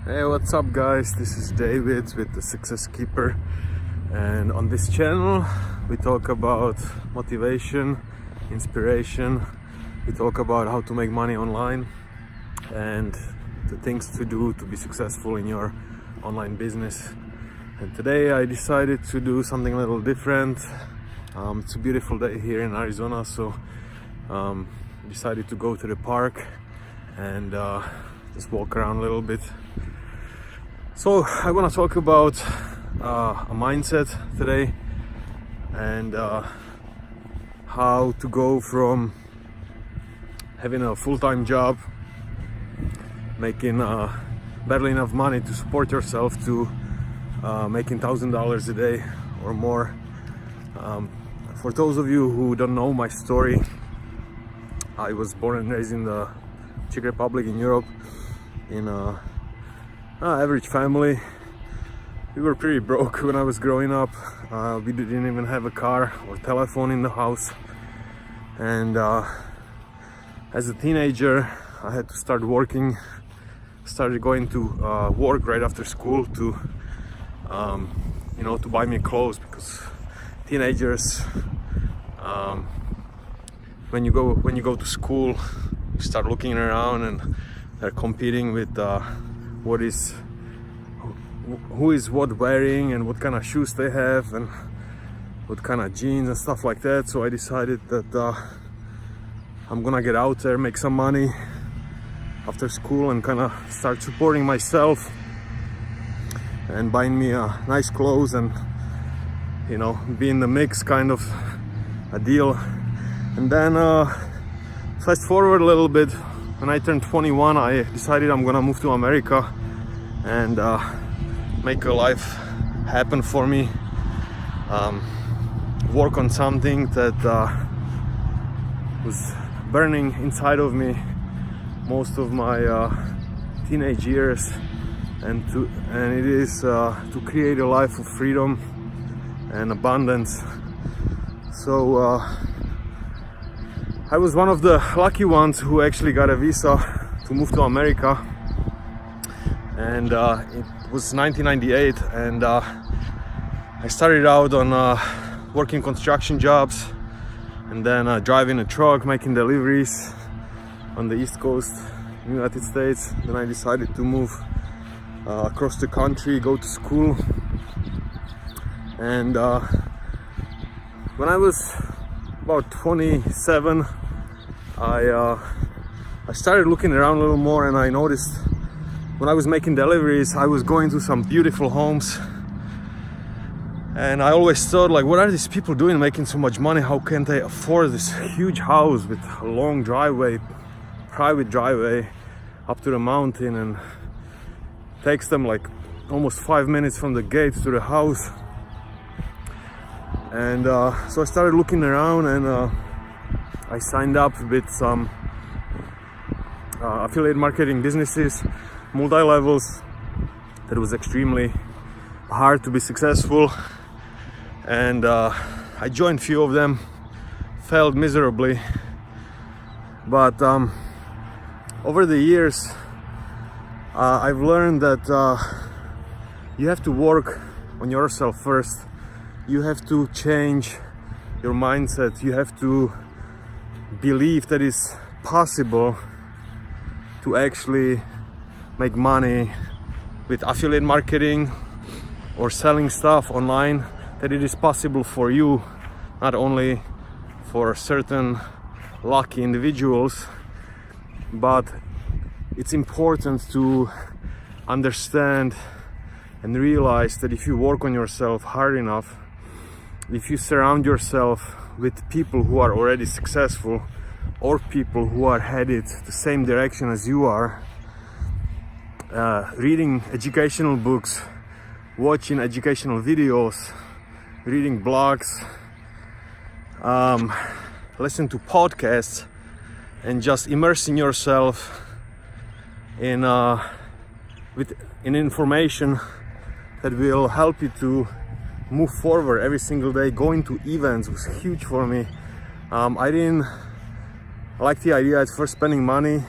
Hey, what's up guys? This is David with the Success Keeper, and on this channel we talk about motivation, inspiration. We talk about how to make money online and the things to do to be successful in your online business. And today I decided to do something a little different. It's a beautiful day here in Arizona, so decided to go to the park and just walk around a little bit. So I want to talk about a mindset today, and how to go from having a full-time job, making barely enough money to support yourself, to making $1,000 a day or more. For those of you who don't know my story, I was born and raised in the Czech Republic in Europe, in a average family. We were pretty broke when I was growing up. We didn't even have a car or telephone in the house, and as a teenager I had to start working. Started going to work right after school to to buy me clothes, because teenagers, when you go to school, you start looking around and they're competing with who is what wearing and what kind of shoes they have and what kind of jeans and stuff like that. So I decided that I'm gonna get out there, make some money after school, and kind of start supporting myself and buying me nice clothes and be in the mix, kind of a deal. And then fast forward a little bit, when I turned 21, I decided I'm gonna move to America and make a life happen for me, work on something that was burning inside of me most of my teenage years, and it is to create a life of freedom and abundance. So I was one of the lucky ones who actually got a visa to move to America, and it was 1998, and I started out on working construction jobs, and then driving a truck, making deliveries on the East Coast in the United States. Then I decided to move across the country, go to school, and when I was about 27, I started looking around a little more, and I noticed when I was making deliveries, I was going to some beautiful homes, and I always thought, like, what are these people doing making so much money? How can they afford this huge house with a long driveway, private driveway up to the mountain, and takes them like almost 5 minutes from the gate to the house? And so I started looking around, and I signed up with some affiliate marketing businesses, multi-levels, that was extremely hard to be successful, and I joined few of them, failed miserably. But over the years I've learned that you have to work on yourself first. You have to change your mindset. You have to believe that it's possible to actually make money with affiliate marketing or selling stuff online, that it is possible for you, not only for certain lucky individuals, but it's important to understand and realize that if you work on yourself hard enough, if you surround yourself with people who are already successful, or people who are headed the same direction as you are, reading educational books, watching educational videos, reading blogs, listen to podcasts, and just immersing yourself in information that will help you to move forward every single day. Going to events was huge for me. I didn't like the idea at first spending money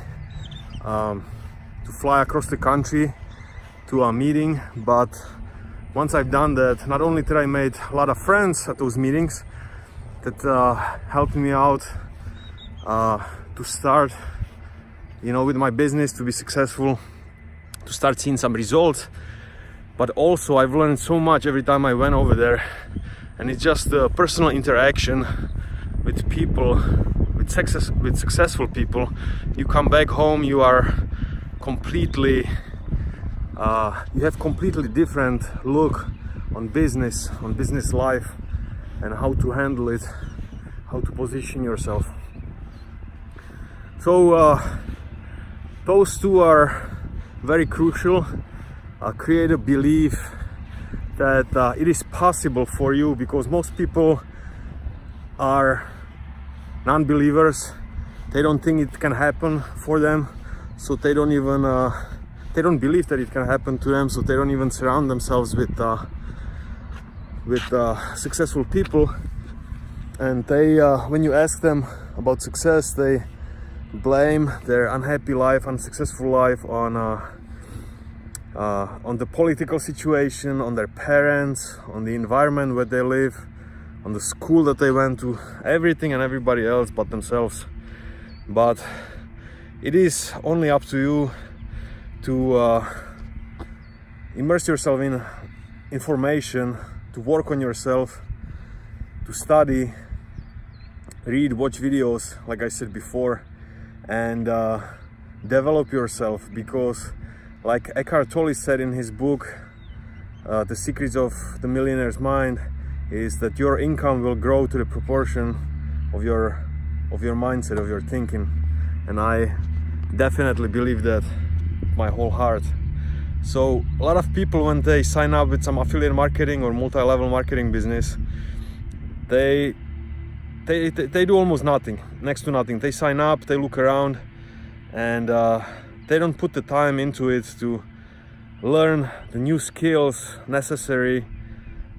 to fly across the country to a meeting, but once I've done that, not only did I made a lot of friends at those meetings that helped me out to start, with my business, to be successful, to start seeing some results, but also I've learned so much every time I went over there. And it's just the personal interaction with people, with successful people. You come back home, you are completely, you have completely different look on business life, and how to handle it, how to position yourself. So those two are very crucial. Create a belief that it is possible for you, because most people are non-believers. They don't think it can happen for them, so they don't even they don't believe that it can happen to them, so they don't even surround themselves with successful people. And they when you ask them about success, they blame their unhappy life, unsuccessful life on the political situation, on their parents, on the environment where they live, on the school that they went to, everything and everybody else but themselves. But it is only up to you to immerse yourself in information, to work on yourself, to study, read, watch videos, like I said before, and develop yourself. Because like Eckhart Tolle said in his book, The Secrets of the Millionaire's Mind, is that your income will grow to the proportion of your mindset, of your thinking. And I definitely believe that with my whole heart. So a lot of people, when they sign up with some affiliate marketing or multi-level marketing business, they do almost nothing, next to nothing. They sign up, they look around, and they don't put the time into it to learn the new skills necessary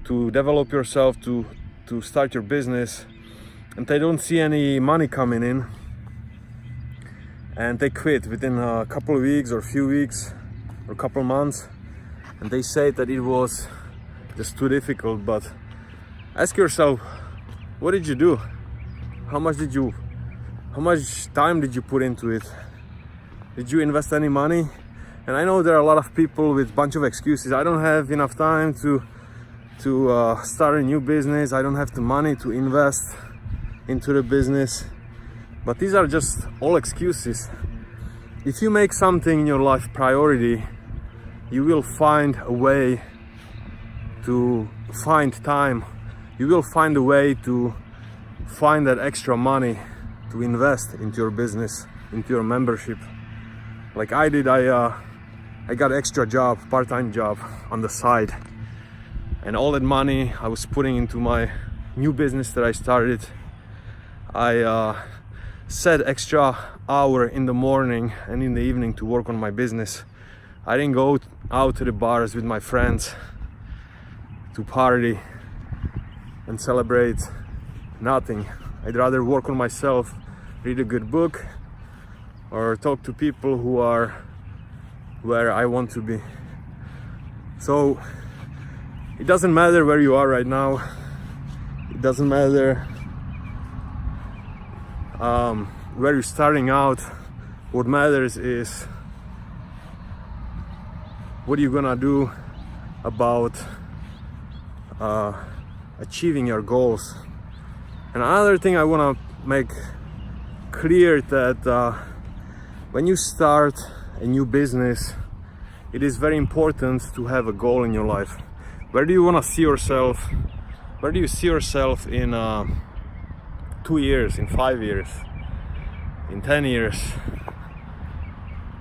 to develop yourself, to start your business, and they don't see any money coming in, and they quit within a couple of weeks or a few weeks or a couple of months, and they say that it was just too difficult. But ask yourself, what did you do? How much time did you put into it? Did you invest any money? And I know there are a lot of people with a bunch of excuses. I don't have enough time to start a new business. I don't have the money to invest into the business. But these are just all excuses. If you make something in your life priority, you will find a way to find time. You will find a way to find that extra money to invest into your business, into your membership. Like I did, I got extra job, part-time job on the side, and all that money I was putting into my new business that I started. I set extra hour in the morning and in the evening to work on my business. I didn't go out to the bars with my friends to party and celebrate. Nothing. I'd rather work on myself, read a good book, or talk to people who are where I want to be. So it doesn't matter where you are right now. It doesn't matter where you're starting out. What matters is what are you gonna do about achieving your goals. And another thing I want to make clear, that when you start a new business, it is very important to have a goal in your life. Where do you want to see yourself? Where do you see yourself in 2 years, in 5 years, in 10 years?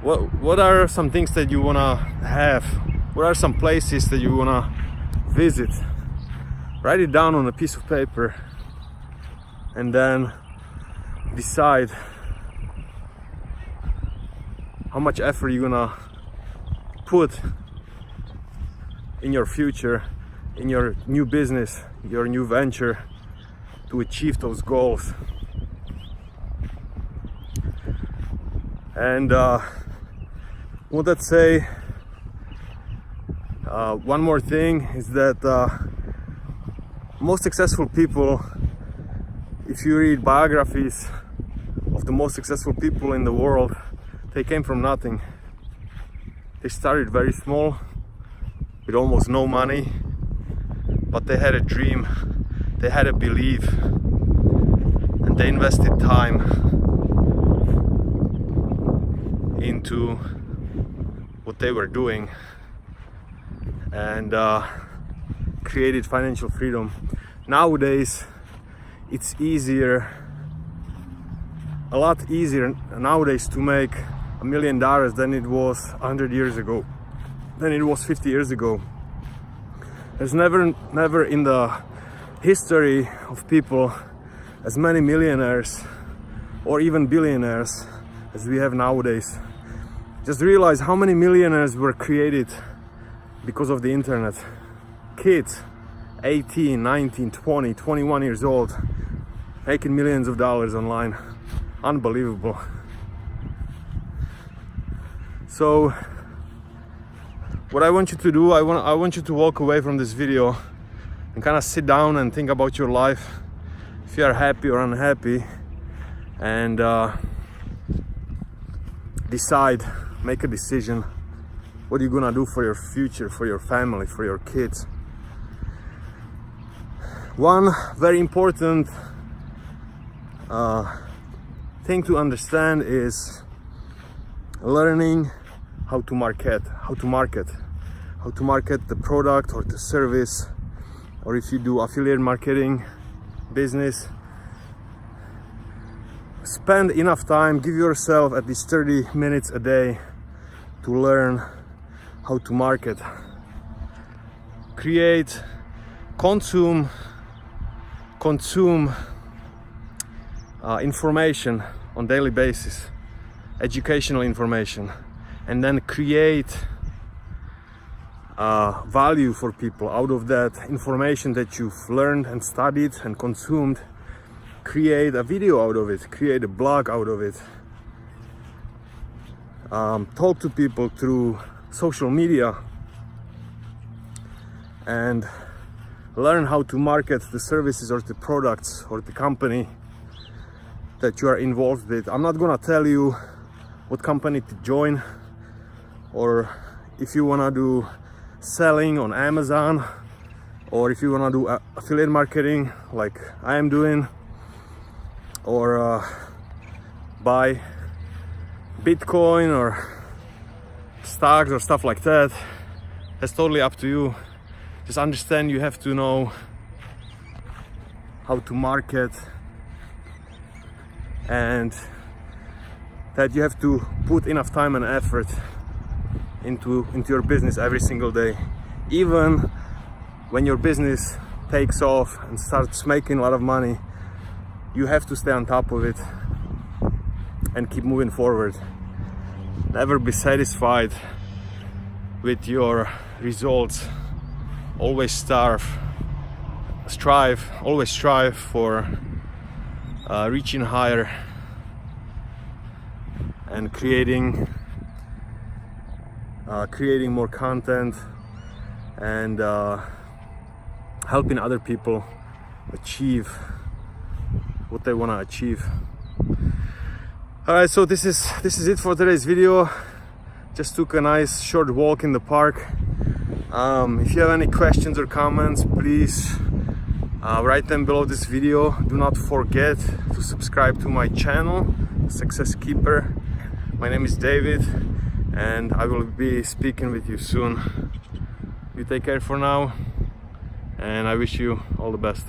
What are some things that you want to have? What are some places that you want to visit? Write it down on a piece of paper, and then decide how much effort you're gonna put in your future, in your new business, your new venture, to achieve those goals. And what I'd say One more thing is that most successful people, if you read biographies of the most successful people in the world, they came from nothing. They started very small with almost no money, but they had a dream, they had a belief, and they invested time into what they were doing and created financial freedom. Nowadays it's easier, a lot easier nowadays to make $1 million than it was 100 years ago, than it was 50 years ago. There's never in the history of people as many millionaires or even billionaires as we have nowadays. Just realize how many millionaires were created because of the internet. Kids 18, 19, 20, 21 years old making millions of dollars online. Unbelievable. So what I want you to do, I want you to walk away from this video and kind of sit down and think about your life, if you are happy or unhappy, and decide, make a decision. What are you gonna do for your future, for your family, for your kids? One very important thing to understand is learning how to market the product or the service, or if you do affiliate marketing business. Spend enough time, give yourself at least 30 minutes a day to learn how to market, create, consume information on daily basis, educational information, and then create value for people out of that information that you've learned and studied and consumed. Create a video out of it, create a blog out of it, talk to people through social media, and learn how to market the services or the products or the company that you are involved with. I'm not gonna tell you what company to join, or if you wanna do selling on Amazon, or if you wanna do affiliate marketing like I am doing, or buy Bitcoin or stocks or stuff like that. That's totally up to you. Just understand you have to know how to market, and that you have to put enough time and effort into your business every single day. Even when your business takes off and starts making a lot of money, you have to stay on top of it and keep moving forward. Never be satisfied with your results. Always strive for reaching higher and creating more content and helping other people achieve what they want to achieve. All right, so this is it for today's video. Just took a nice short walk in the park. If you have any questions or comments, please write them below this video. Do not forget to subscribe to my channel, Success Keeper. My name is David, and I will be speaking with you soon. You take care for now, and I wish you all the best.